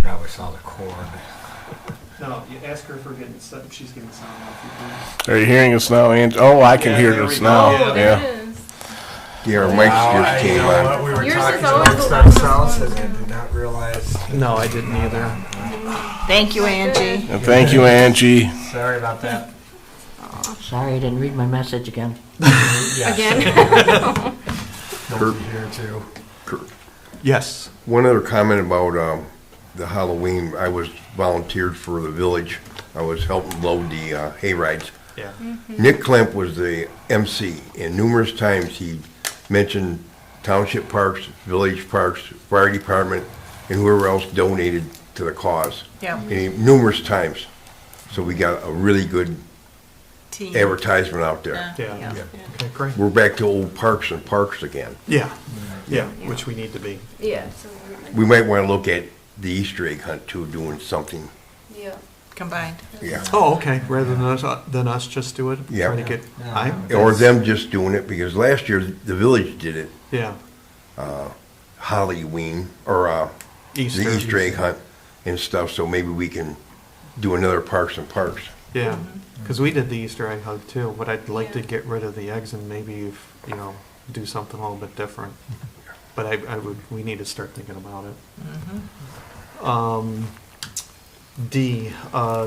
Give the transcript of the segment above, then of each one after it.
probably saw the cord. No, you ask her if she's getting sound off. Are you hearing us now, Angie? Oh, I can hear us now. Oh, there Yeah. it is. Yeah, our mics just You came know on. what, we were Yours talking is always amongst the loudest ourselves one. and did not realize. No, I didn't either. Thank you, Angie. And thank you, Angie. Sorry about that. Sorry, I didn't read my message again. Again? Nobody here too. Yes. One other comment about the Halloween. I was volunteered for the village. I was helping load the hay rides. Yeah. Nick Klemp was the MC, and numerous times he mentioned township parks, village parks, fire department, and whoever else donated to the cause. Yeah. Numerous times. So we got a really good Team. advertisement out there. Yeah. Yeah. Okay, great. We're back to old parks and parks again. Yeah, which we need to be. Yeah. So We might want to look at the Easter egg hunt too, doing something. yeah. Combined. Yeah. Oh, okay, rather than us just do it? Yeah. Try to get, Or them just doing it, because last year the village did it, Yeah. Halloween, or the Easter egg hunt and stuff, so maybe we can do another parks and parks. Yeah, because we did the Easter egg hunt too, but I'd like to get rid of the eggs and maybe, do something a little bit different. But we need to start thinking about it. D,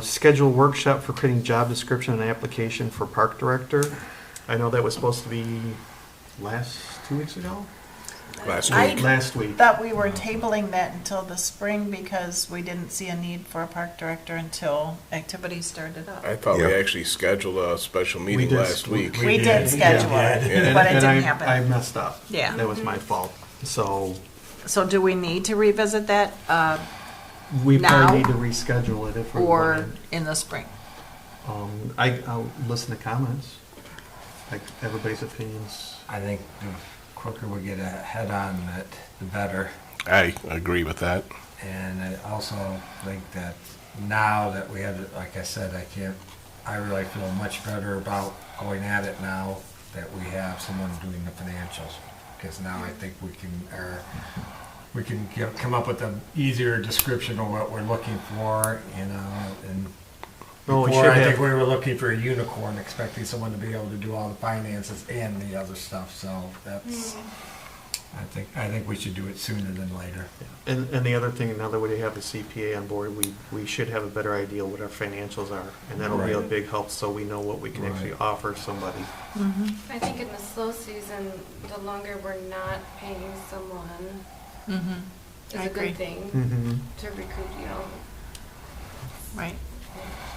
schedule workshop for creating job description and application for park director. I know that was supposed to be 2 weeks ago? Last I- week. Last week. Thought we were tabling that until the spring because we didn't see a need for a park director until activities started up. I thought we Yeah. actually scheduled a special meeting did. last week. We did schedule it, And- but it and didn't I happen. messed up. Yeah. That was my fault. So So do we need to revisit that, we Now? probably need to reschedule it if we or want. in the spring? I'll listen to comments, like everybody's opinions. I think the quicker we get ahead on it, the better. I agree with that. And I also think that now that we have, like I said, I really feel much better about going at it now that we have someone doing the financials. Because now I think we can come up with an easier description of what we're looking for, and Well, we before should I think have- we were looking for a unicorn, expecting someone to be able to do all the finances and the other stuff, so that's, I think we should do it sooner than later. And the other thing, now that we have the CPA on board, we should have a better idea what our financials are. And that'll be a Right. big help so we know what we can actually Right. offer somebody. I think in the slow season, the longer we're not paying someone is I a agree. good thing Mm-hmm. to recruit, Right.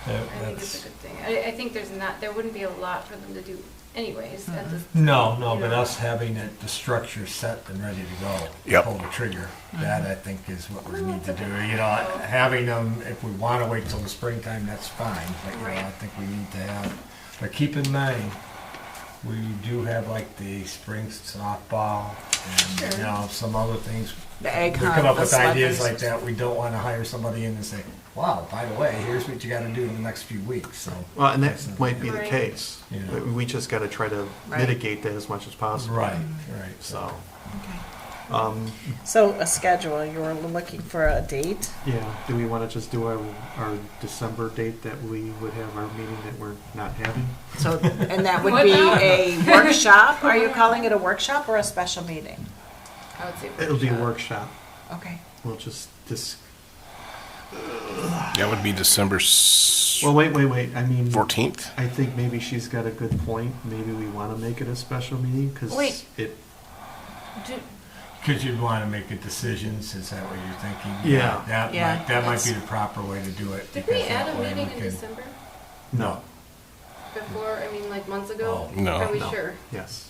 I think it's a good thing. I think there wouldn't be a lot for them to do anyways at this. No, you but know. us having it, the structure set and ready to go. Yep. Pull the trigger, that I think is what we need to do. Having them, if we want to wait till the springtime, that's fine, but, I think we need to have, but keep in mind, we do have like the spring softball and, some other things. The egg We hunt, come up the with ideas sled like that, we don't want to hire somebody in and say, wow, by the way, here's what you got to do in the next few weeks, so. Well, and that might be the Right. case. Yeah. But we just gotta try to Right. mitigate that as much as possible. Right. So, Okay. So a schedule, you were looking for a date? yeah, do we wanna just do our December date that we would have our meeting that we're not having? So, and that would What be now? a workshop? Are you calling it a workshop or a special meeting? I would say It'll be a workshop. workshop. Okay. We'll just That would be December well, wait, I mean. 14th. I think maybe she's got a good point. Maybe we want to make it a special meeting because Wait. it. Because you'd want to make a decisions, is that what you're thinking? Yeah. That might be the proper way to do it. Did we because add that a way meeting we in can- December? No. Before, like months ago? Oh. No. Are we No. sure? Yes.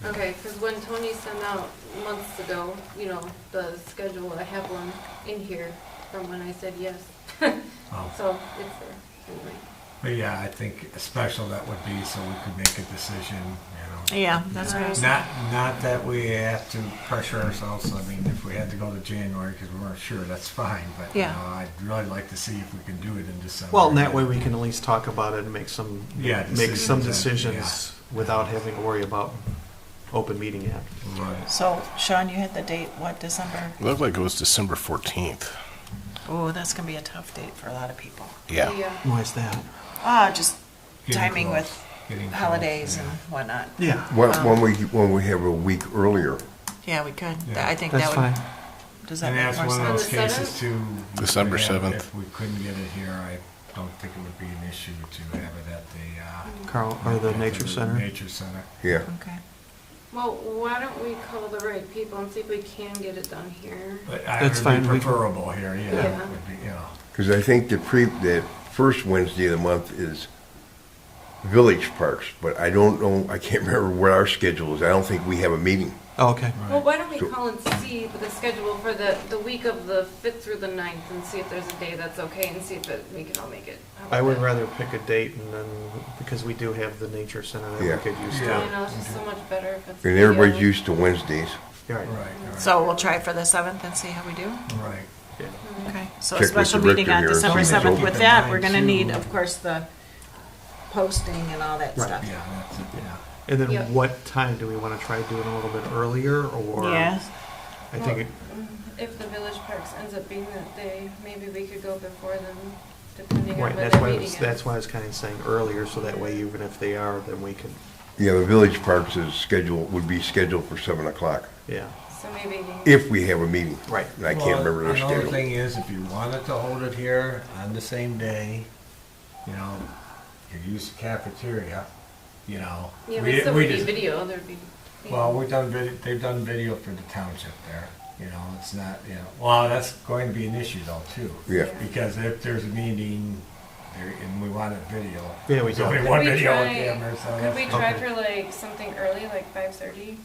Okay, because when Tony sent out months ago, the schedule, I have one in here from when I said yes. Oh. So it's there, anyway. But yeah, I think a special that would be so we could make a decision, Yeah, that's what I was. Not that we have to pressure ourselves, I mean, if we had to go to January because we weren't sure, that's fine, but, Yeah. I'd really like to see if we can do it in December. Well, and that way we can at least talk about it and make some Decisions, decisions without having to worry about open meeting act. Right. So, Sean, you had the date, what, December? It looked like it was December 14th. Oh, that's gonna be a tough date for a lot of people. Yeah. Why is that? Just Getting timing close. with Getting close, holidays yeah. and whatnot. Yeah, When we have a week earlier, Yeah, we could. Yeah. I think that's that would, fine. does that And make that's more one of sense? those On the cases too. December if 7th. If we couldn't get it here, I don't think it would be an issue to have it at the, Carl, or the at Nature Center? Nature Center. yeah. Okay. Well, why don't we call the right people and see if we can get it done here? But That's it fine, would we be can- preferable here, yeah. Yeah. Would be, you know. Because I think the first Wednesday of the month is Village Parks, but I don't know, I can't remember what our schedule is. I don't think we have a meeting. Oh, okay. Well, why don't we So- call and see the schedule for the week of the 5th through the 9th and see if there's a day that's okay and see if we can all make it. How about I would that? rather pick a date and then, because we do have the Nature Center that we Yeah. could use Yeah. You know, it's just so much better if it's. And everybody's video. used to Wednesdays. to. Right, Right. right. So we'll try for the 7th and see how we do? Right. Yeah. Okay, so Check a with special the meeting rector on here and December see if it's 7th. open. With Keep in that, mind, we're gonna too. need, of course, the posting and all that Right. stuff. Yeah, that's it, yeah. And then Yep. what time, do we want to try doing a little bit earlier, or? Yes. I think, it- If the Village Parks ends up being that day, maybe we could go before them, depending on right, when that's their why, meeting is. that's why I was kind of saying earlier, so that way even if they are, then we can, Yeah, the Village Parks is scheduled, would be scheduled for 7 o'clock, yeah. So maybe. if we have a meeting. Right. And I can't remember their Another schedule. thing is, if you wanted to hold it here on the same day, you know, you could use the cafeteria, you know. Yeah, We- but still we would be just- video, there'd be. Well, they've done video for the township there, you know, it's not, you know, well, that's going to be an issue though, too. Yeah. Because if there's a meeting, and we want it video. Yeah, we So do. we Could want we video on try- camera, so. Could we that's- try Okay. for like something early, like 5:30?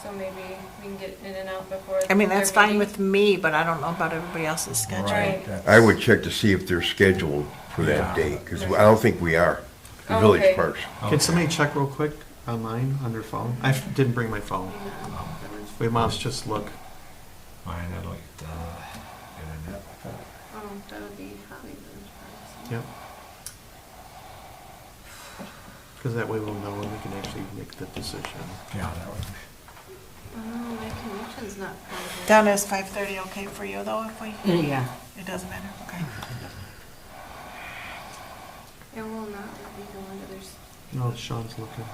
So maybe we can get in and out before. I mean, that's their fine meeting? with me, but I don't know about everybody else's schedule. Right, that's- I would check to see if they're scheduled for that Yeah. day, because I don't think we are. The Oh, Village okay. Parks. Can somebody check real quick online on their phone? I didn't bring my phone. Wait, moms, just look. Mine, I like, internet. Oh, that would be Holly Village Parks. Yep. Because that way we'll know and we can actually make the decision. Yeah, that would. Oh, my connection's not perfect. Down is 5:30 okay for you though, if we, Yeah. it doesn't matter, okay. It will not let me go into their, No, Sean's looking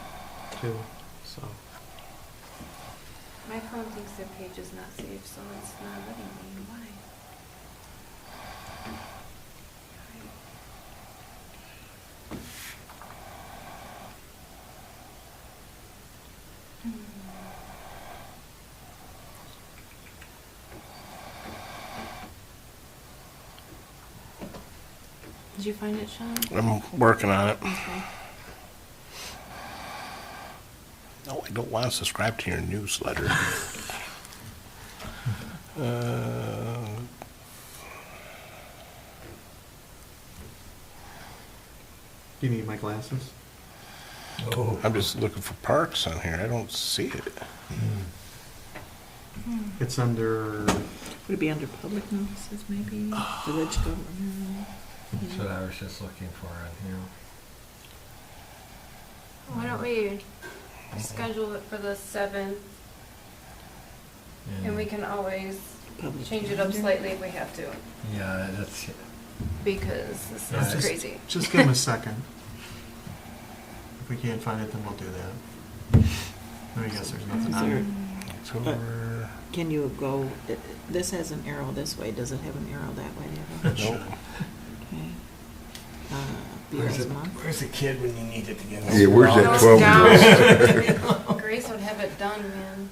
too, so. my phone thinks their page is not saved, so it's not letting me. Why? Did you find it, Sean? I'm working on it. Okay. No, I don't want to subscribe to your newsletter. Do you need my glasses? Oh, I'm just looking for parks on here. I don't see it. It's under, Would it be under public notices maybe, village government? that's what I was just looking for on here. Why don't we schedule it for the 7th, and we can always Public change it up calendar? slightly if we have to, Yeah, that's, because this Yeah, is just- crazy. just give them a second. If we can't find it, then we'll do that. I guess there's nothing on it. October. Can you go, this has an arrow this way, does it have an arrow that way? Deborah? Nope. Okay. where's Beer's the, month? where's the kid when you need it to get? Yeah, where's that Goes 12-year-old? down. Grace would have it done, man.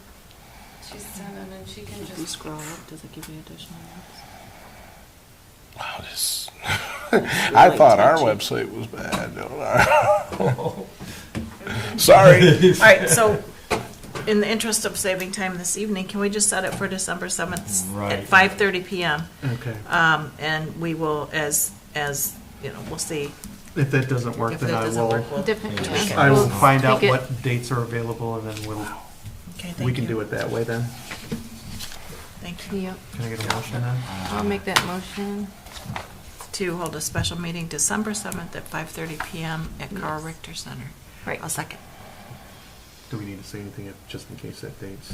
She's 7 and she can If you just. scroll up, does it give you additional notes? Wow, this. I thought our website was bad. Sorry. All right, so in the interest of saving time this evening, can we just set it for December 7th Right. at 5:30 PM? Okay. And we will, as, you know, we'll see If that doesn't work, if then that I doesn't work. will, We'll Different, tweak it. I will We'll find out tweak it. what dates are available and then we'll, Okay, we thank can you. do it that way then. Thank you. Yep, Can I get a motion then? I'll make that motion. To hold a special meeting December 7th at 5:30 PM at Carl Richter Center. Right. I'll second. Do we need to say anything just in case that date's?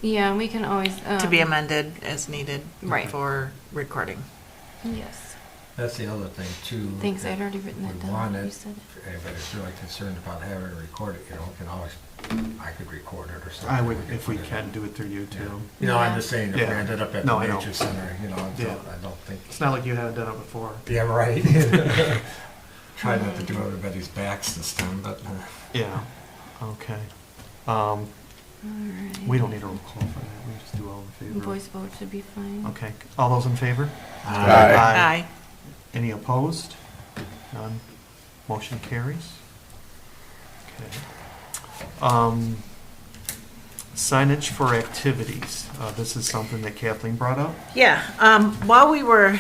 Yeah, and we can always. To be amended as needed Right. for recording. Yes. That's the other thing too. Thanks, that I'd already written that we down. wanted, You said it. if anybody's really concerned about having it recorded, you know, we can always, I could record it or something. I would, could if we put it can, in. do it through you too. You know, I'm Yeah. just saying, if we Yeah. ended up at No, the I know. nature center, you know, Yeah. I don't think. It's not like you haven't done it before. Yeah, right. Try not to do everybody's backs this time, but, Yeah, okay. Alright. We don't need a roll call for that, we just do all in favor. Voice vote should be fine. Okay, all those in favor? Aye. Aye. Any opposed? None. Motion carries. Okay. Signage for activities. This is something that Kathleen brought up. Yeah, while we were,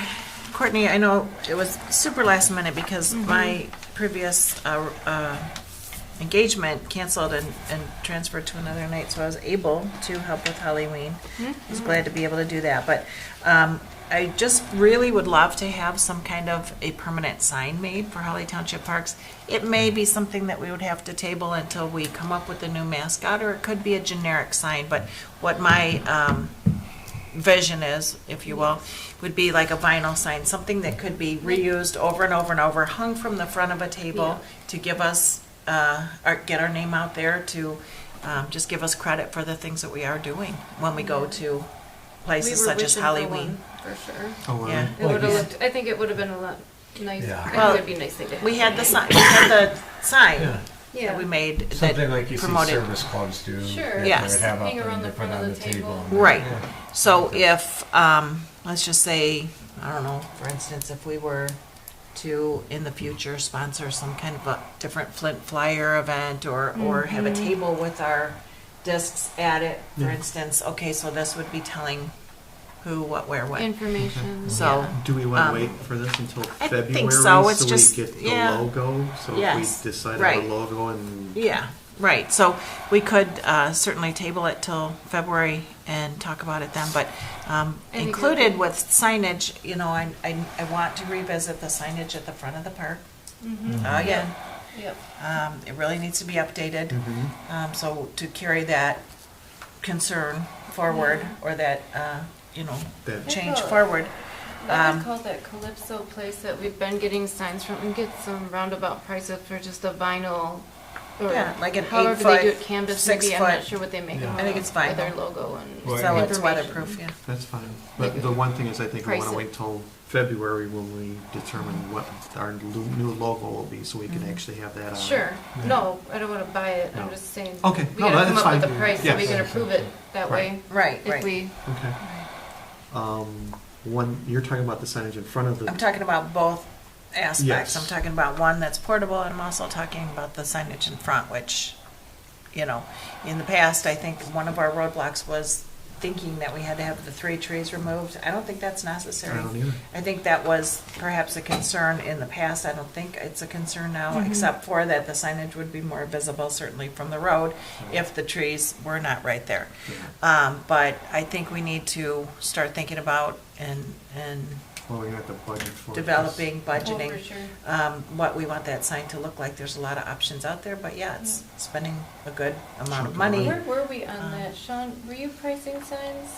Courtney, I know it was super last minute because my previous engagement canceled and transferred to another night, so I was able to help with Halloween. I was glad to be able to do that, but I just really would love to have some kind of a permanent sign made for Holly Township Parks. It may be something that we would have to table until we come up with a new mascot, or it could be a generic sign, but what my vision is, if you will, would be like a vinyl sign, something that could be reused over and over and over, hung from the front of a table to give us, get our name out there, to just give us credit for the things that we are doing when we go to places We were such as wishing for Halloween. one, for sure. Oh, really? Yeah. It would have looked, I think it would have been a lot nicer. Yeah. I think Well, it would be nice to get. We had the sign, we had the sign yeah. Yeah. that we made that Something like you see promoted. service clubs do. Sure. that they Yes. would have up Hang around and the they put front of on the table. Right. Yeah. So if, let's just say, I don't know, for instance, if we were to, in the future, sponsor some kind of a different Flint Flyer event, or have a table with our discs at it, for Yeah. instance, okay, so this would be telling who, what, where, when. Information. So, yeah. Do we want Um, to wait for this until I February? think so. It's we just- get the yeah. logo? So Yes, if we decide on right. a logo and, Yeah, right, so we could certainly table it till February and talk about it then, but And included with signage, you know, I want to revisit the signage at the front of the park again. Yep. It really needs to be updated, Mhm. so to carry that concern forward, or that, you know, that, change Cool. forward. That was called that Calypso place that we've been getting signs from, and get some roundabout prices for just a vinyl, or Yeah, like an however 8-foot, they do it, canvas maybe, I'm 6-foot. not sure what they make Yeah. them I think it's with their vinyl. logo and Well, So it's information. weatherproof, yeah. that's fine. But the one thing is, I think we want Price to it. wait till February when we determine what our new logo will be, so we can actually have that on. Sure, no, I don't wanna buy it, I'm No. just saying. Okay, We no, gotta that's come up with fine. the price, so we Yes. can approve it that way, Right, if right. we, Okay. You're talking about the signage in front of the. I'm talking about both aspects. Yes. I'm talking about one that's portable, and I'm also talking about the signage in front, which, you know, in the past, I think one of our roadblocks was thinking that we had to have the 3 trees removed. I don't think that's necessary. I don't either. I think that was perhaps a concern in the past. I don't think it's a concern now, except for that the signage would be more visible, certainly from the road, if the trees were not right there. But I think we need to start thinking about and Well, we're gonna have to budget for it. developing, oh, budgeting, for sure. what we want that sign to look like. There's a lot of options out there, but yeah, it's spending a good amount of Chunk of money. Where were we on that, Sean, were you pricing signs?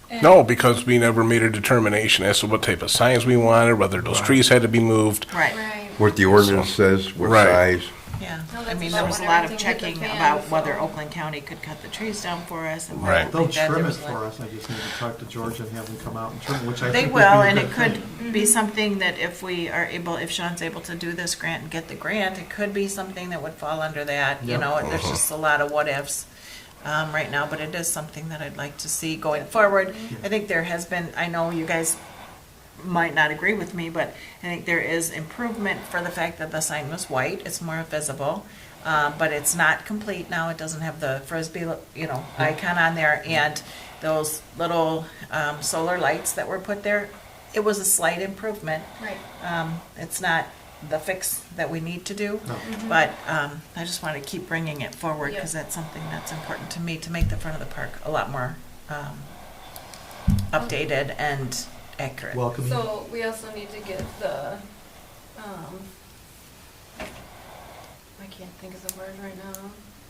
And- No, because we never made a determination as to what type of signs we wanted, whether those trees had to be moved. Right, Right. What the ordinance says, what Right. size. yeah. No, I that's mean, about there was a when lot of everything hit the checking fan, about whether so- Oakland County could cut the trees down for us. And Right. like They'll that. There trim it was like- for us, I just need to talk to George and have them come out and trim, which I They think would will, be a and good it could thing. be something that if we are able, if Sean's able to do this grant and get the grant, it could be something that would fall under that, you Yep. know, there's just a lot of what ifs right now, but it is something that I'd like to see going forward. I think there has been, I know you guys might not agree with me, but I think there is improvement for the fact that the sign was white, it's more visible. But it's not complete now, it doesn't have the Frisbee, you know, icon on there, and those little solar lights that were put there, it was a slight improvement. Right. It's not the fix that we need to do, No. but I just want to keep bringing it forward, because Yep. that's something that's important to me, to make the front of the park a lot more updated and accurate. Welcoming. So we also need to get the, I can't think of the word right now,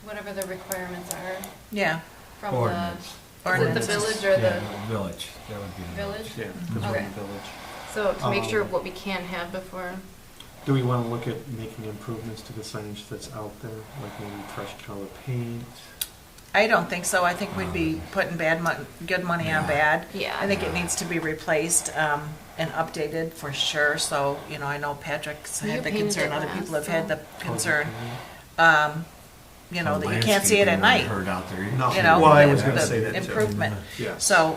whatever the requirements are Yeah, from Ordinance. is it the Ordinances. village or Yeah, the village, that would be the village? Yeah, because we're in Okay. the village. So to make sure what we can have before. Do we want to look at making improvements to the signage that's out there, like maybe fresh color paint? I don't think so. I think we'd be putting good money on bad. Yeah. I think it needs to be replaced and updated for sure. So, you know, I know Patrick's You had the painted concern, it other last, people have had the so. concern, you know, that you can't see it at night. Heard out there. No. You know, Well, I the- was gonna the say that too. improvement. Yeah. So,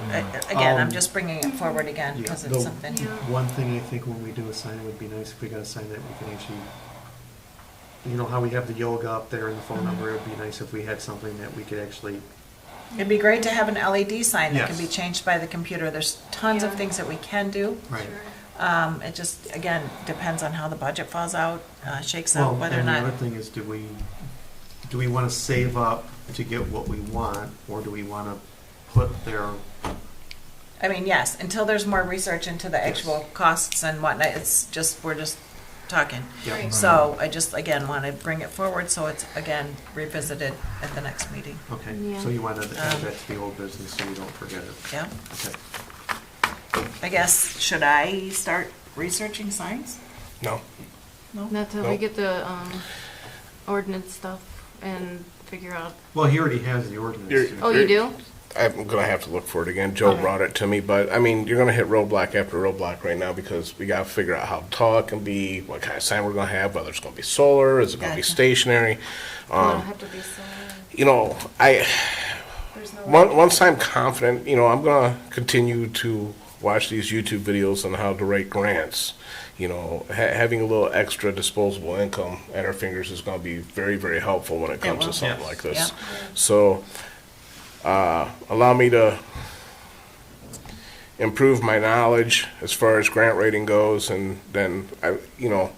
again, I'm Um, just bringing it forward again because yeah. it's The- something. Yeah. One thing I think when we do a sign, it would be nice if we got a sign that we can actually, you know, how we have the yoga up there and the phone number, it would be nice if we had something that we could actually, It'd be great to have an LED sign that can Yes. be changed by the computer. There's tons of Yeah. things that we can do. right. It just, again, depends on how the budget falls out, shakes Well, out, whether or and the other not. thing is, do we want to save up to get what we want, or do we want to put their, I mean, yes, until there's more research into the actual costs and whatnot, it's just, we're just talking. yeah, Right. So I just, again, want to bring it forward so it's, again, revisited at the next meeting. okay, Yeah. so you want to add that to the old business so we don't forget it. Yeah, Okay. I guess, should I start researching signs? No. No? Not till we Nope. get the ordinance stuff and figure out. Well, he already has the ordinance. You're- too. Oh, you do? I'm gonna have to look for it again. Joe Okay. brought it to me, but I mean, you're gonna hit roadblock after roadblock right now because we gotta figure out how tall it can be, what kind of sign we're gonna have, whether it's gonna be solar, is it gonna be Gotcha. stationary? Well, it'll have to be solar. You know, There's no. once I'm confident, you know, I'm gonna continue to watch these YouTube videos on how to write grants. You know, having a little extra disposable income at our fingers is gonna be very, very helpful when it comes will. to something Yes. like this. Yeah. So, allow me to improve my knowledge as far as grant writing goes, and then you know,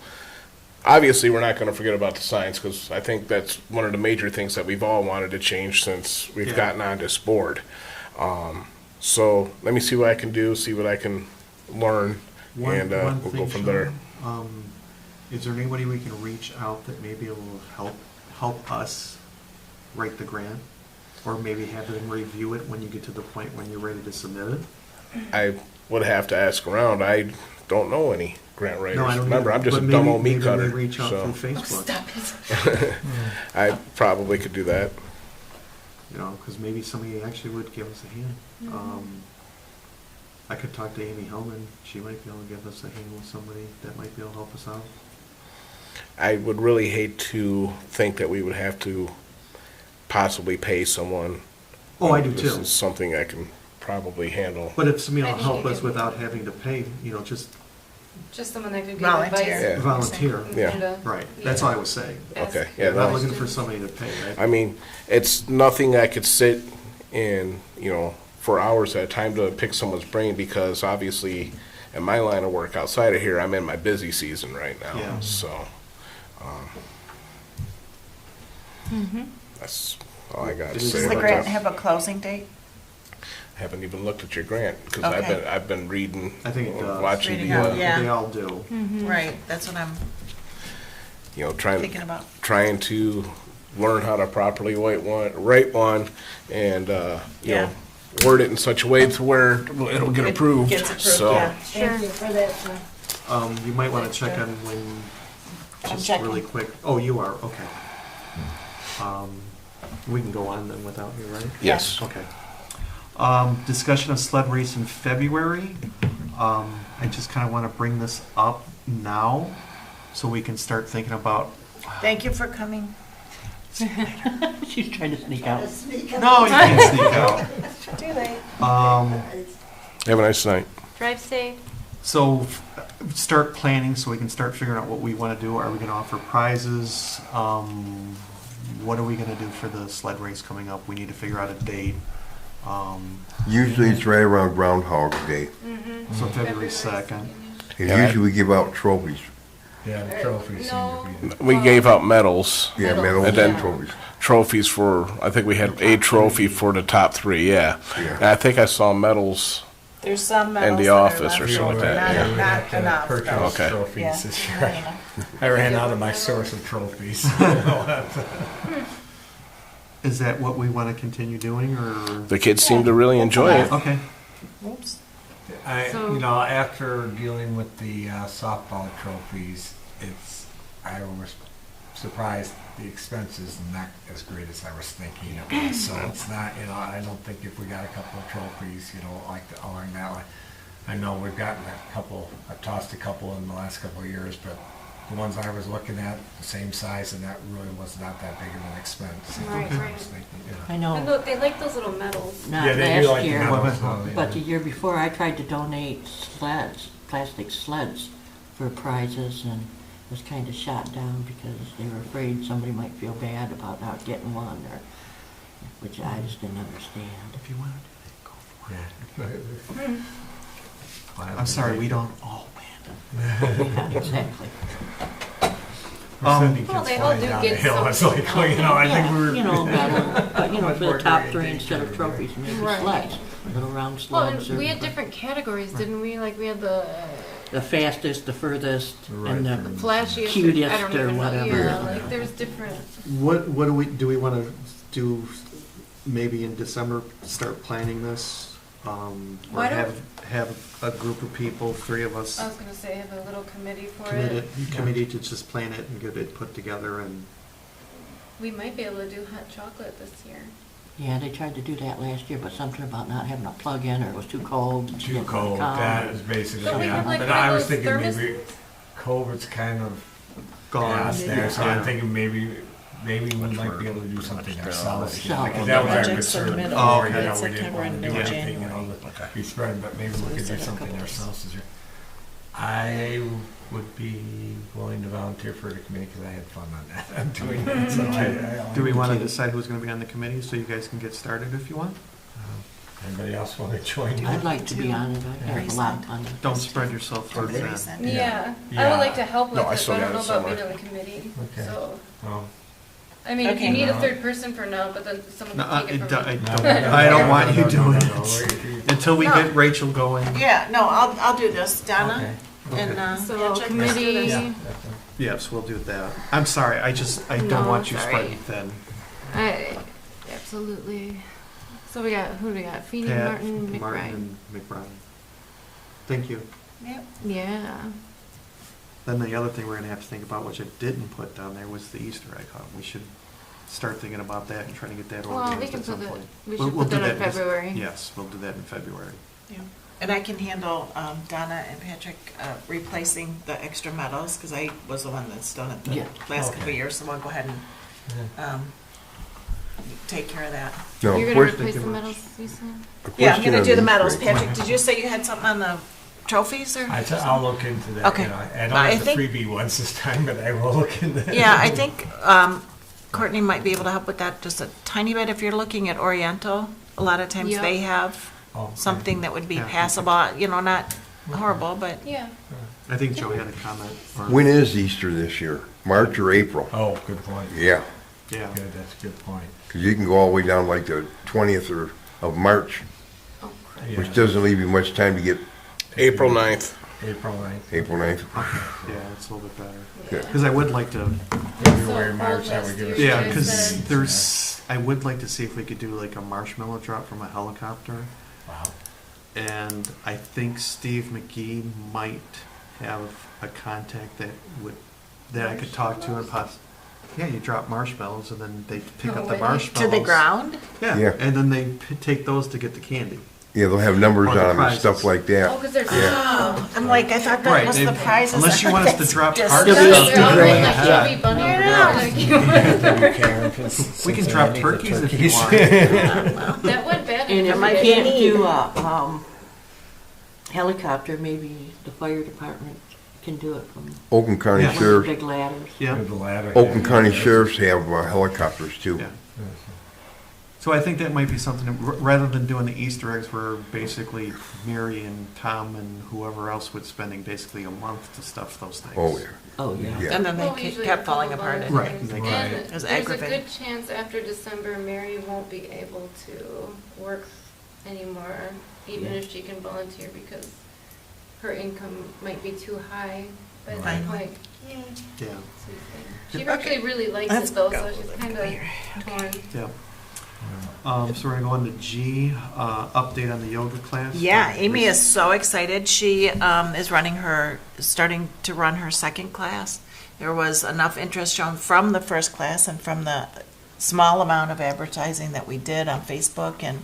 obviously we're not going to forget about the science because I think that's one of the major things that we've all wanted to change since we've Yeah. gotten on this board. So let me see what I can do, see what I can learn, and One we'll go thing, from there. Sean, is there anybody we can reach out that maybe will help us write the grant? Or maybe have them review it when you get to the point when you're ready to submit it? I would have to ask around. I don't know any grant writers. No, I don't Remember, either, I'm just but a dumb maybe- old meat cutter. Maybe we reach out so through Facebook, Stop it. I probably could do that. you know, because maybe somebody actually would give us a hand. I could talk to Amy Hellman, she might be able to give us a hand with somebody that might be able to help us out. I would really hate to think that we would have to possibly pay someone. Oh, I do This too. is something I can probably handle. But if somebody will Maybe help you us can- without having to pay, you know, just Just someone that could give Volunteer. advice. Yeah. volunteer. Yeah. Kinda, Right, that's all I was saying. ask Okay, yeah, I'm not no. looking for somebody to pay. I mean, it's nothing I could sit in, you know, for hours at a time to pick someone's brain because obviously in my line of work outside of here, I'm in my busy season right now. Yeah. So, that's all I got to Does say Does the about grant that. have a closing date? Haven't even looked at your grant because Okay. I've been reading, I think it does. watching Reading the, out, yeah. They all do. Right, that's what I'm you know, trying thinking about. trying to learn how to properly write one, and you Yeah. know, word it in such a way to where it'll get It approved. gets approved, So, yeah. Sure. for that, You might want to check on when, I'm just checking. really quick. Oh, you are, okay. We can go on then without you, right? yes. Okay. Discussion of sled race in February. I just kind of want to bring this up now so we can start thinking about, Thank you for coming. she's trying to sneak out. no, you can't sneak out. Too late. Have a nice night. Drive safe. So start planning so we can start figuring out what we want to do. Are we going to offer prizes? What are we going to do for the sled race coming up? We need to figure out a date. Usually it's right around Groundhog Day. So February 2nd. And Yeah. usually we give out trophies. Yeah, the trophies No. seem to be. We gave out medals, Yeah, Medals. medals And and then- trophies. trophies for, I think we had a trophy for the top three, yeah. Yeah. And I think I saw medals. There's some medals In the that are office or left something like over. that, Not- yeah. We Not have to enough, purchase though. Okay. trophies Yeah, this not year. enough. I ran out of my source of trophies. Is that what we want to continue doing or? The kids seem to really enjoy it. Okay. Oops. So- you know, after dealing with the softball trophies, I was surprised the expense is not as great as I was thinking it was. So it's not, you know, I don't think if we got a couple of trophies, you know, like along that line. I know we've gotten a couple, I've tossed a couple in the last couple of years, but the ones I was looking at, the same size, and that really was not that big of an expense. Right, I right. was thinking, you know. I And know, look, they like those little medals. not Yeah, they do last like the year, medals, so, yeah. but the year before, I tried to donate sleds, plastic sleds for prizes, and was kind of shot down because they were afraid somebody might feel bad about not getting one, or, which I just didn't understand. If you want to do that, go for it. Yeah. I'm sorry, we don't all win. Yeah, exactly. We're sending Well, kids they all flying do down get the hill. It's something. like, well, you know, I think we were. You know, but you know, Much for more the top creative three instead of too, trophies, maybe Right. sleds, little round Well, slugs. and we or had different categories, didn't we? Like we had the the fastest, the furthest, Right. and the flashiest, cutest I don't or even know. whatever. Yeah, like there's different. What do we want to do, maybe in December, start planning this? Or Why don't- have a group of people, 3 of us, I was gonna say have a little committee for committed, it. committee to just plan it and get it put together and, We might be able to do hot chocolate this year. Yeah, they tried to do that last year, but something about not having a plug-in, or it was too cold. and she Too didn't wanna cold, come. that is basically, So we yeah. have, like, But one of I was those thinking maybe thermoses? COVID's kind of gone. past there, so Yeah. I'm thinking maybe we might be able to do something ourselves. So- Because that was our Projects concern submitted before, in you know, we didn't September want and to do anything, you January. know, be spread, but maybe we could do something ourselves this year. I would be willing to volunteer for the committee because I had fun on that. I'm doing that, so I. Do we want to decide who's going to be on the committee so you guys can get started if you want? Anybody else want to join? I'd like to be on it, I have a lot of fun. Don't spread yourself too thin. Yeah, I Yeah. would like to help with No, I it, still but I don't know got it about being somewhere. on the committee. Okay. So, Well, I mean, if you Okay. need a No. third person for now, but then someone No, can take it from me. I don't want you doing no, it until we No. get Rachel going. Yeah, no, I'll do this, Donna, Okay. and, So Patrick, let's do committee, this. Yes, we'll do that. I'm sorry, I don't No, want you it's spread alright. thin. I absolutely. So we got who do we got? Feeney, Pat, Martin, McBride. and McBride. Thank you. Yep. Yeah. Then the other thing we're gonna have to think about, which I didn't put down there, was the Easter egg hunt. We should start thinking about that and trying to get that Well, we organized can at some put it. point. We We'll- should we'll put do that in this- February. Yes, we'll do that in February. Yeah. And I can handle Donna and Patrick replacing the extra medals, because I was the one that's done it the Yeah. last couple Okay. of years, so I'll go ahead and take care of that. No, You're gonna question- replace the medals, you said? Yeah, I'm question gonna on do the the medals. Easter egg Patrick, did you say you had something on the trophies or? I'll look into that. Okay. You know. I don't I have the think- freebie ones this time, but I will look into that. Yeah, I think Courtney might be able to help with that just a tiny bit. If you're looking at Oriental, a lot of times Yep. they have Oh, okay. something that would be Yeah. passable, you know, not horrible, but Yeah. I think Joe had a comment. or- When is Easter this year? March or April? Oh, good point. Yeah, Yeah. Good, that's a good point. because you can go all the way down like the 20th of March, Oh, Yeah. which doesn't leave you much time to get April 9th. April 9th. April 9th. Yeah, it's a little bit better. Yeah. Because I would like to, February, So, March, that last would give year us. you yeah, guys because said- there's, I would like to see if we could do like a marshmallow drop from a helicopter. Wow. And I think Steve McGee might have a contact that I could talk to and yeah, you drop marshmallows and then they pick No up the way. marshmallows. to the ground? Yeah, Yeah. and then they take those to get the candy. Yeah, they'll have numbers Or the on them and stuff prizes. like that. Oh, because there's. Oh, I'm like, I thought that Right, was they- the prizes. unless you want us to drop That's hard just- Still be stuff. They're all Right. like Yeah. Chubby Bunny. Yeah. Like, We can drop turkeys if you want. that went bad. And if in I the can't beginning. do a helicopter, maybe the fire department can do it from Oakland County Yeah. one of the Sheriff's, big ladders. Yeah, With the ladder. Oakland County Sheriffs have helicopters too. yeah. So I think that might be something, rather than doing the Easter eggs, where basically Mary and Tom and whoever else was spending basically a month to stuff those things. Oh, yeah. Oh, yeah. Yeah. And then Well, they we usually kept have falling couple apart. Right. volunteers. Right. And It was there's a aggravating. good chance after December, Mary won't be able to work anymore, even if she can volunteer, because her income might be too high by that Right. point. Yeah, She actually really likes Let's it though, go so she's kind of torn. yeah. So we're gonna go on to G, update on the yoga class. Yeah, Amy is so excited. She starting to run her second class. There was enough interest shown from the first class and from the small amount of advertising that we did on Facebook, and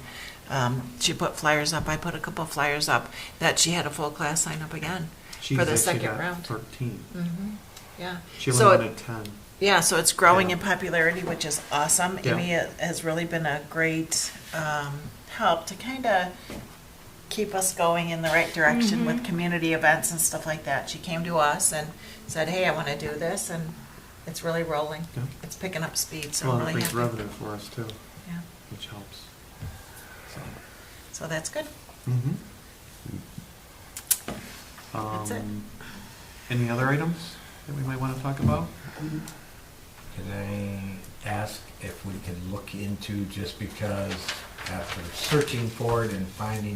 she put flyers up. I put a couple flyers up that she had a full class sign up again She's for the actually second got round. 13. Yeah. She So only wanted 10. Yeah, so it's growing Yeah. in popularity, which is awesome. Yeah. Amy has really been a great help to kind of keep us going in the right direction with community events and stuff like that. She came to us and said, hey, I want to do this, and it's really rolling. Yeah. It's picking up speed, so Well, I'm it really brings happy. revenue for us too, Yeah, which helps. so that's good. Mhm. That's it. Any other items that we might want to talk about? Can I ask if we can look into, just because after searching for it and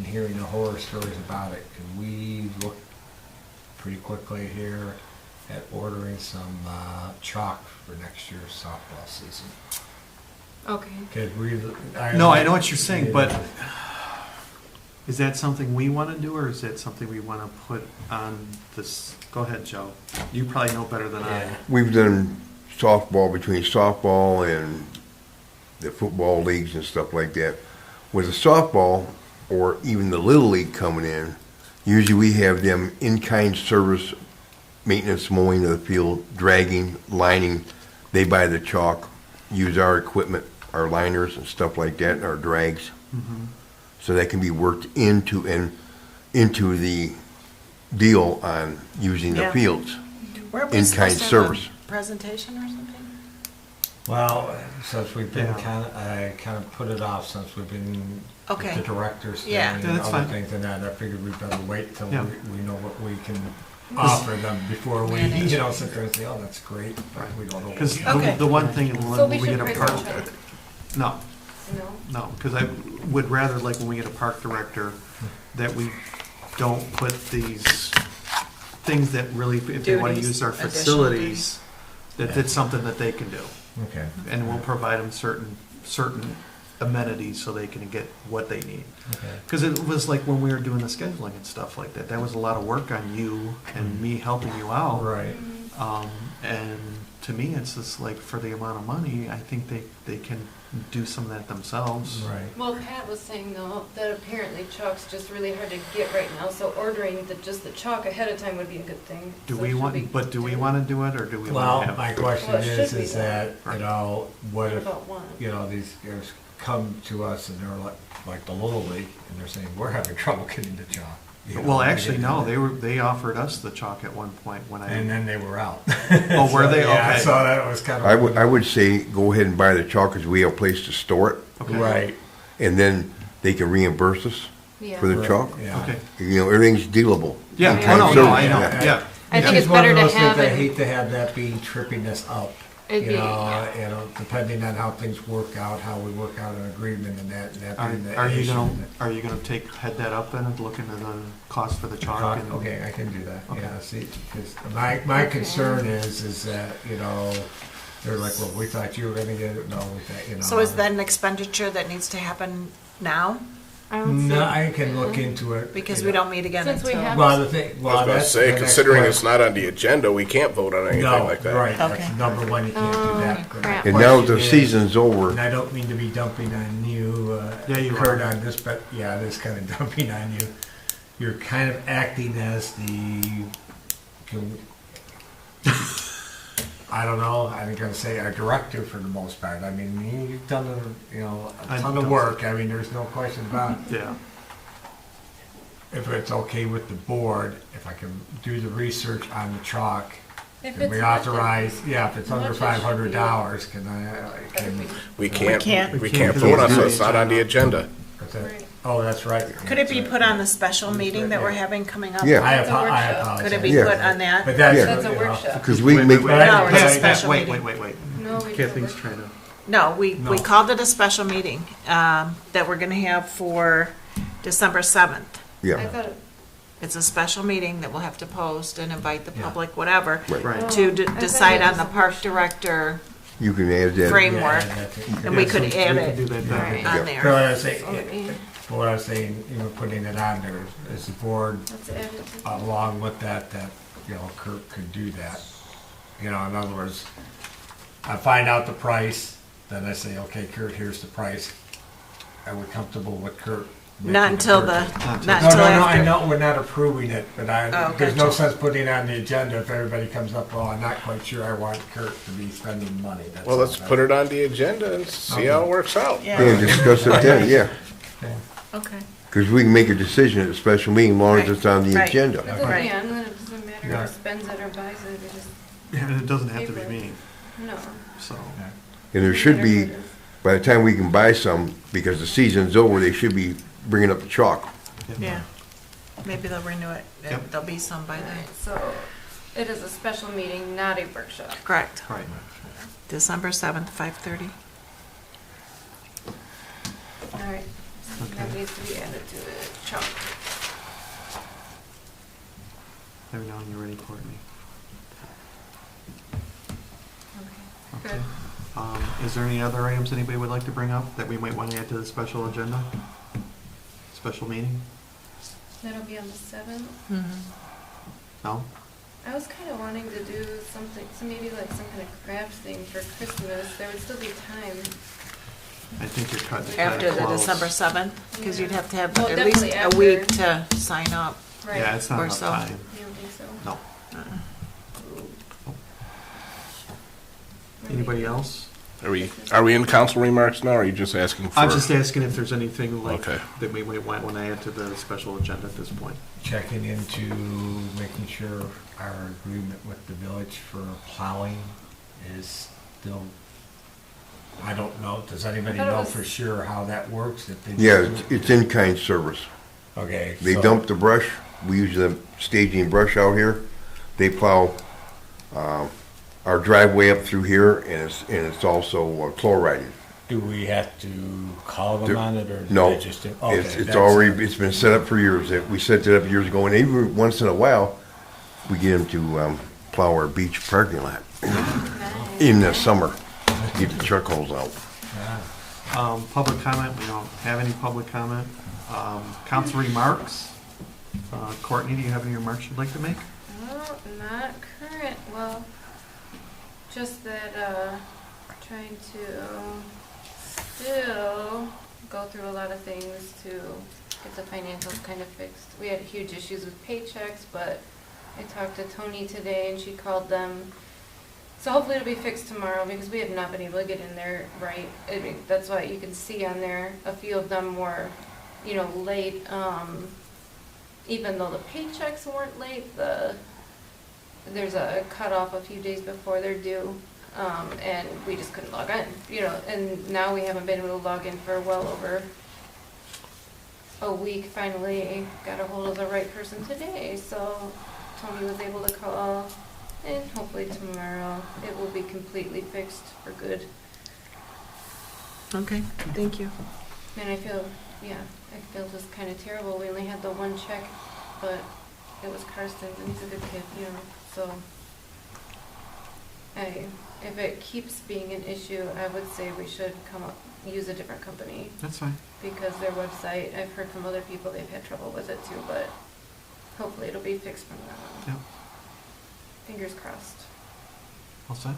hearing the horror stories about it, can we look pretty quickly here at ordering some chalk for next year's softball season? Okay. Could we? No, I know what you're saying, but is that something we want to do, or is that something we want to put on this? Go ahead, Joe. You probably know better than I. Yeah. We've done softball between softball and the football leagues and stuff like that. With the softball, or even the Little League coming in, usually we have them in-kind service, maintenance, mowing of the field, dragging, lining. They buy the chalk, use our equipment, our liners and stuff like that, and our drags. Mm-hmm. So that can be worked into the deal on using the Yeah. fields. Weren't we In-kind supposed to have a service. presentation or something? Well, since we've been Yeah. I kind of put it off since we've been Okay. with the directors thing Yeah. and Yeah, that's other fine. things and that. I figured we'd better wait till Yeah. we know what we can offer them before we, Manage. sit there and say, oh, that's great, but we don't know. Because Okay. the one thing So when we we should get a price park, it out. no, No? because I would rather, like when we get a park director, that we don't put these things that really, if they want to Duties, use our additional facilities, that it's something that they can do. Okay. And we'll provide them certain amenities so they can get what they need. Okay. Because it was like when we were doing the scheduling and stuff like that, that was a lot of work on you and me helping you out. Right. And to me, it's just like, for the amount of money, I think they can do some of that themselves. Right. Well, Pat was saying though, that apparently chalk's just really hard to get right now, so ordering just the chalk ahead of time would be a good thing. Do So we should want, we but do we do- want to do it, or do we Well, want to have? my question Well, it is should be that, done. you know, what if, About one. you know, these guys come to us and they're like the Little League, and they're saying, we're having trouble getting the chalk. You know, Well, we actually, didn't- no, they offered us the chalk at one point when And then they were out. Oh, were they? Yeah, Okay. so that was kind of. I would say go ahead and buy the chalk because we have a place to store it, Okay. Right. and then they can reimburse us Yeah. for the Right, chalk. Yeah. Okay. You know, everything's dealable. Yeah, In-kind oh, no, service, I know, yeah. yeah. I think It's it's one better of to those things have I it. hate to have that be tripping us up. It'd be- yeah. You know, depending on how things work out, how we work out an agreement and that being the Are you issue. gonna head that up and look into the cost for the chalk? and- Okay, I can do that, Okay. yeah, see, because my concern is that, you know, they're like, well, we thought you were gonna get it, no, we thought, you know. So is that an expenditure that needs to happen now? I don't No, see- I can look into it. Because you we know. don't meet again Since we until. have- Well, the thing, I well, was going to that's. say, the next considering part. it's not on the agenda, we can't vote on anything No, like that. right, Okay. that's number one, you can't do that. But crap. my And now the question is- season's over. And I don't mean to be dumping on you, Yeah, you Kurt, are. on this, but yeah, it is kind of dumping on you. You're kind of acting as I don't know, I'm gonna say our director for the most part. I mean, you've done a I ton of don't- work. I mean, there's no question about it. Yeah, If it's okay with the board, if I can do the research on the chalk, If can it's we much- authorize, if it's under much, it should be- $500, can everything. We can't can't. we We can't can't vote on do it, it. it's not on the agenda. what's that? Right. Oh, that's right. Could it be put on the special meeting that we're having coming up? Yeah. I That's a workshop. apologize. Could it be Yeah. put on that? But that's. Yeah. That's a you know, workshop. Because we make, But I- No, it's a but I- special wait, meeting. wait. No, we Kathleen's don't. trying to, No, we No. called it a special meeting that we're going to have for December 7th. I yeah, thought it. It's a special meeting that we'll have to post and invite the Yeah. public, whatever, right. right. to I thought decide it on was the a park workshop. director You can add that. framework, and we Yeah, could so add we can do it that then. Right. on Yeah. there. So what I was saying, So let me- what I was saying, putting it on there, is the board Let's add it to. along with that, Kurt could do that. In other words, I find out the price, then I say, okay, Kurt, here's the price. Are we comfortable with Kurt? Not until the, purchase? not No, until no, no, I after. know we're not approving it, but Oh, there's no gotcha. sense putting it on the agenda if everybody comes up, well, I'm not quite sure I want Kurt to be spending money. That's Well, all. let's put it on the agenda and see how it works out. Yeah, Yeah, discuss it then, yeah. okay. Because we can make a decision at a special meeting as long as Right. it's on the Right. agenda. It doesn't, Right. yeah, and then it doesn't matter Yeah. who spends it or buys it, it just, Yeah, and it doesn't have to be me, no. so. And there should Whatever be, it is. by the time we can buy some, because the season's over, they should be bringing up the chalk. Yeah, maybe they'll renew it, Yep. there'll be some by then. Right, so it is a special meeting, not a workshop. Correct. Right. December 7th, 5:30. All right, so that needs to be added to the chunk. Let me know when you're ready, Courtney. Okay, Okay. good. Is there any other items anybody would like to bring up that we might want to add to the special agenda? Special meeting? That'll be on the 7th. No? I was kind of wanting to do something, so maybe like some kind of craft thing for Christmas. There would still be time. I think you're cutting it After the close. December 7th, because you'd have to have Well, at least definitely a after. week to sign up. Right. Yeah, it's not Or enough so. time. You don't think so? No. Ooh. Anybody else? Are we in council remarks now, or are you just asking for? I'm just asking if there's anything like Okay. that we might want to add to the special agenda at this point. Checking into making sure our agreement with the village for plowing is still, I don't know, does anybody I thought it know was- for sure how that works? If they Yeah, just do it? it's in-kind service. Okay. They so- dump the brush, we use the staging brush out here. They plow, our driveway up through here, and it's also chlorided. Do we have to call them Do- on it, or? do No, they just do- okay, it's that's- already, it's been set up for years. We set it up years ago, and every once in a while, we get them to plow our beach parking lot Nice. in the summer, get the truck holes out. Public comment, we don't have any public comment. Council remarks. Courtney, do you have any remarks you'd like to make? Well, not current, well, just that, trying to still go through a lot of things to get the financials kind of fixed. We had huge issues with paychecks, but I talked to Tony today and she called them. So hopefully it'll be fixed tomorrow because we have not been able to get in there right. I mean, that's why you can see on there, a few of them were, late, even though the paychecks weren't late, there's a cutoff a few days before they're due, and we just couldn't log in, and now we haven't been able to log in for well over a week. Finally got a hold of the right person today, so Tony was able to call, and hopefully tomorrow it will be completely fixed for good. Okay, thank you. And I feel just kind of terrible. We only had the one check, but it was Karsten's, and he's a good kid, so. If it keeps being an issue, I would say we should use a different company, That's fine. because their website, I've heard from other people, they've had trouble with it too, but hopefully it'll be fixed from now on. Yep. Fingers crossed. All set?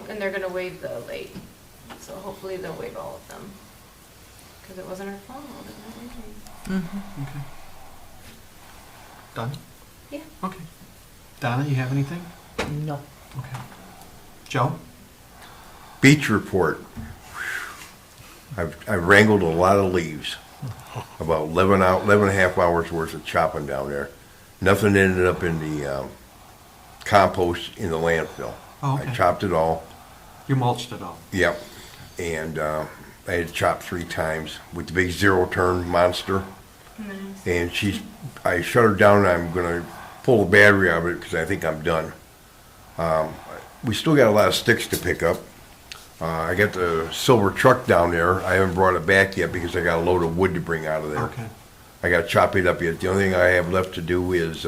And they're gonna waive the late, so hopefully they'll waive all of them. Because it wasn't our fault, it was Okay. Done? Yeah. Okay. Donna, you have anything? No. Okay. Joe? Beach report. I've wrangled a lot of leaves, about 11 and a half hours worth of chopping down there. Nothing ended up in the compost in the landfill. Oh, okay. I chopped it all. You mulched it all. Yep. And I had to chop 3 times with the big zero-turn monster. Nice. And I shut her down, and I'm going to pull the battery out of it because I think I'm done. We still got a lot of sticks to pick up. I got the silver truck down there. I haven't brought it back yet because I got a load of wood to bring out of there. Okay. I got to chop it up yet. The only thing I have left to do is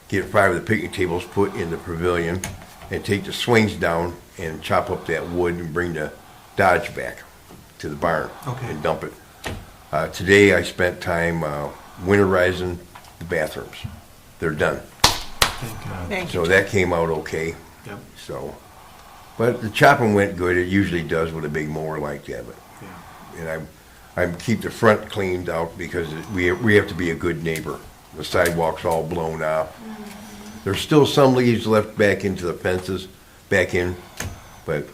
get 5 of the picnic tables put in the pavilion and take the swings down and chop up that wood and bring the Dodge back to the barn Okay. and dump it. Today I spent time winterizing the bathrooms. They're done. Thank God. Thank you. So that came out okay. Yep, So, but the chopping went good. It usually does with a big mower like that. But yeah. and I keep the front cleaned out because we have to be a good neighbor. The sidewalk's all blown off. There's still some leaves left back into the fences, back in, but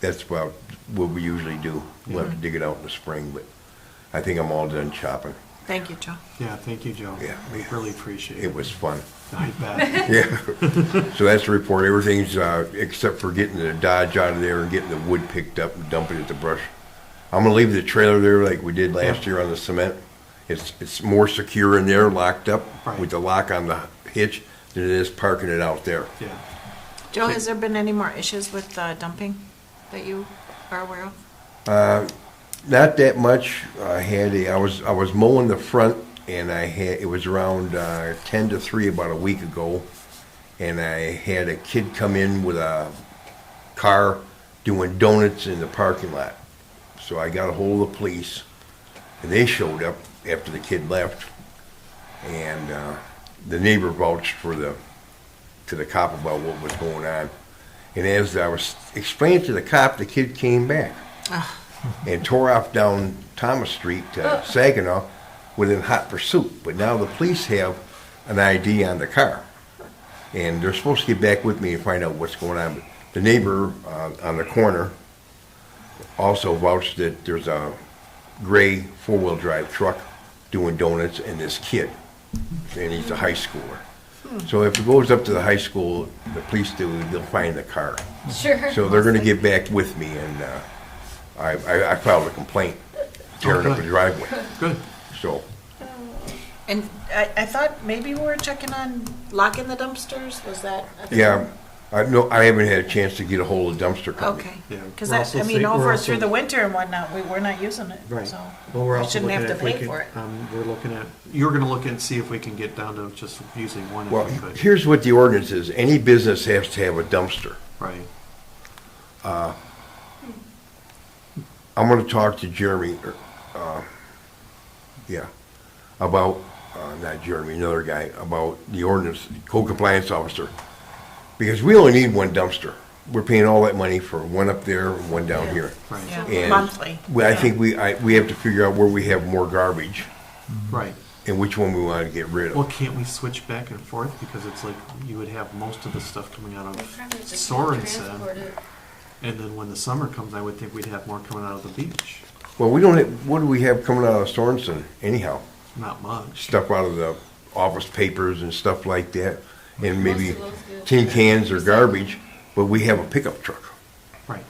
that's about what we usually do. We'll have to dig it out in the spring, but I think I'm all done chopping. Thank you, Joe. Yeah, thank you, Joe. Yeah. We really appreciate it. It was fun. I bet. Yeah. So that's the report. Everything's, except for getting the Dodge out of there and getting the wood picked up and dumping it at the brush. I'm gonna leave the trailer there like we did last year on the cement. It's more secure in there, locked up Right. with the lock on the hitch than it is parking it out there. Yeah. Joe, has there been any more issues with dumping that you are aware of? Not that much. I was mowing the front and it was around 10 to 3 about a week ago, and I had a kid come in with a car doing donuts in the parking lot. So I got a hold of the police, and they showed up after the kid left, and the neighbor vouched to the cop about what was going on. And as I was explaining to the cop, the kid came back and tore off down Thomas Street to Saginaw within hot pursuit. But now the police have an ID on the car, and they're supposed to get back with me and find out what's going on. But the neighbor on the corner also vouched that there's a gray four-wheel drive truck doing donuts and this kid, and he's a high schooler. So if it goes up to the high school, the police they'll find the car. Sure. So they're gonna get back with me, and I filed a complaint tearing up the driveway. Good. So, And I thought maybe we were checking on locking the dumpsters, was that? a thing? yeah, I haven't had a chance to get a hold of dumpster company. Okay. Yeah, Because we're I also mean, think- we're over also- through the winter and whatnot, we're not using it, Right. so. Well, we're we also shouldn't looking have at to if we pay could, for it. we're looking at, you're gonna look and see if we can get down to just using one Well, if we could. here's what the ordinance is. Any business has to have a dumpster. Right. I'm gonna talk to Jeremy, about, not Jeremy, another guy, about the ordinance, code compliance officer. Because we only need one dumpster. We're paying all that money for one up there and one down here. Right. Yeah, And monthly. I think we have to figure out where we have more garbage Right. and which one we wanna get rid Well, of. can't we switch back and forth? Because it's like you would have most of the stuff coming out They of probably just can't Sorensen. transport it. And then when the summer comes, I would think we'd have more coming out of the beach. Well, we don't have, what do we have coming out of Sorensen anyhow? Not much. Stuff out of the office papers and stuff like that, and maybe Most of those do. tin cans or garbage, but we have a pickup truck. Right.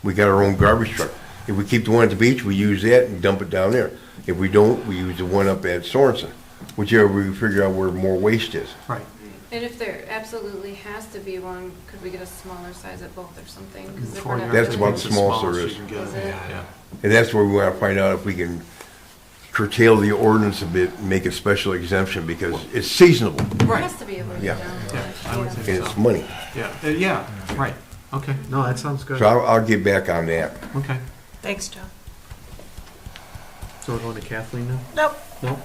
We got our own garbage truck. If we keep the one at the beach, we use that and dump it down there. If we don't, we use the one up at Sorensen, whichever we figure out where more waste is. Right. And if there absolutely has to be one, could we get a smaller size at both or something? 'Cause if Before we're not you- That's really- about the smallest there you is. can get. Is it? Yeah. And that's where we wanna find out if we can curtail the ordinance a bit and make a special exemption because it's seasonable There has to be a way Yeah. down. Yeah, I would think and it's so. money. Yeah, yeah, right. Okay, no, that sounds good. So I'll get back on that. Okay, Thanks, Joe. so we're going to Kathleen now? Nope. No?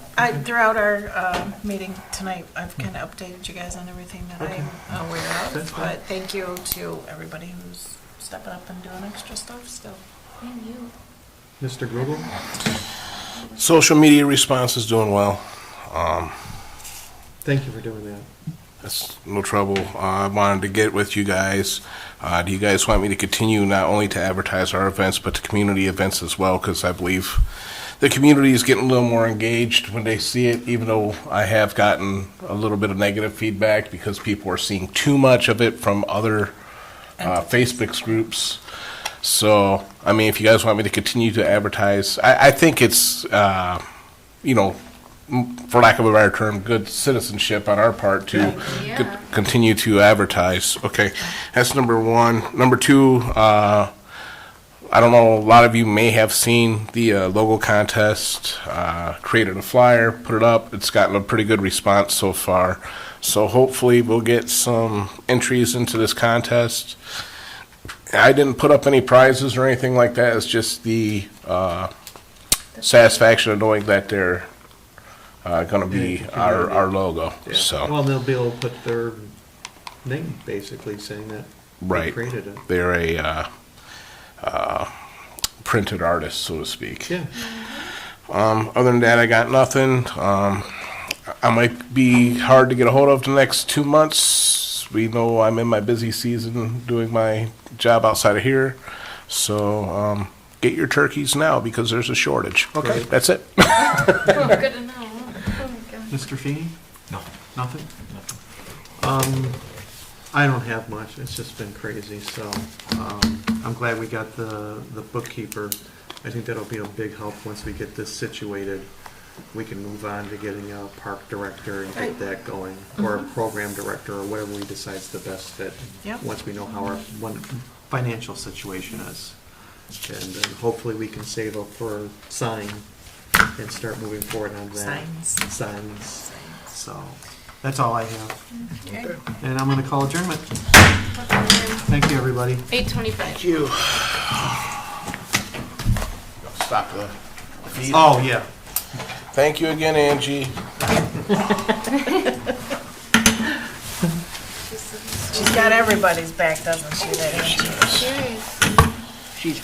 Throughout our meeting tonight, I've kind of updated you guys on everything that Okay. I'm aware That's of. fine. But thank you to everybody who's stepping up and doing extra stuff still. And you. Mr. Grubel? Social media response is doing well. Thank you for doing that. That's no trouble. I wanted to get with you guys. Do you guys want me to continue not only to advertise our events, but the community events as well? Because I believe the community is getting a little more engaged when they see it, even though I have gotten a little bit of negative feedback because people are seeing too much of it from other Facebook groups. So, I mean, if you guys want me to continue to advertise, I think it's, for lack of a better term, good citizenship on our part to Yeah. continue to advertise. Okay, that's number one. Number two, I don't know, a lot of you may have seen the logo contest, created a flyer, put it up. It's gotten a pretty good response so far. So hopefully we'll get some entries into this contest. I didn't put up any prizes or anything like that. It's just the satisfaction of knowing that they're going to be our logo. Yeah. So Well, they'll be able to put their name, basically, saying that they right, created it. they're a printed artist, so to speak. Yeah. Other than that, I got nothing. I might be hard to get a hold of the next 2 months. We know I'm in my busy season doing my job outside of here. So get your turkeys now because there's a shortage. Okay, that's it. Oh, good to know. Oh my gosh. Mr. Feeney? No. Nothing? I don't have much. It's just been crazy, so I'm glad we got the bookkeeper. I think that'll be a big help once we get this situated. We can move on to getting a park director and get that going, or a program director, or whatever we decide's the best fit. Yep. Once we know how our financial situation is. And then hopefully we can save up for a sign and start moving forward on that. Signs. So, that's all I have. Okay. And I'm gonna call adjournment. Thank you, everybody. 8:25. you. Stop the feed. Oh, yeah. Thank you again, Angie. She's got everybody's back, doesn't she? That Angie? Serious. She's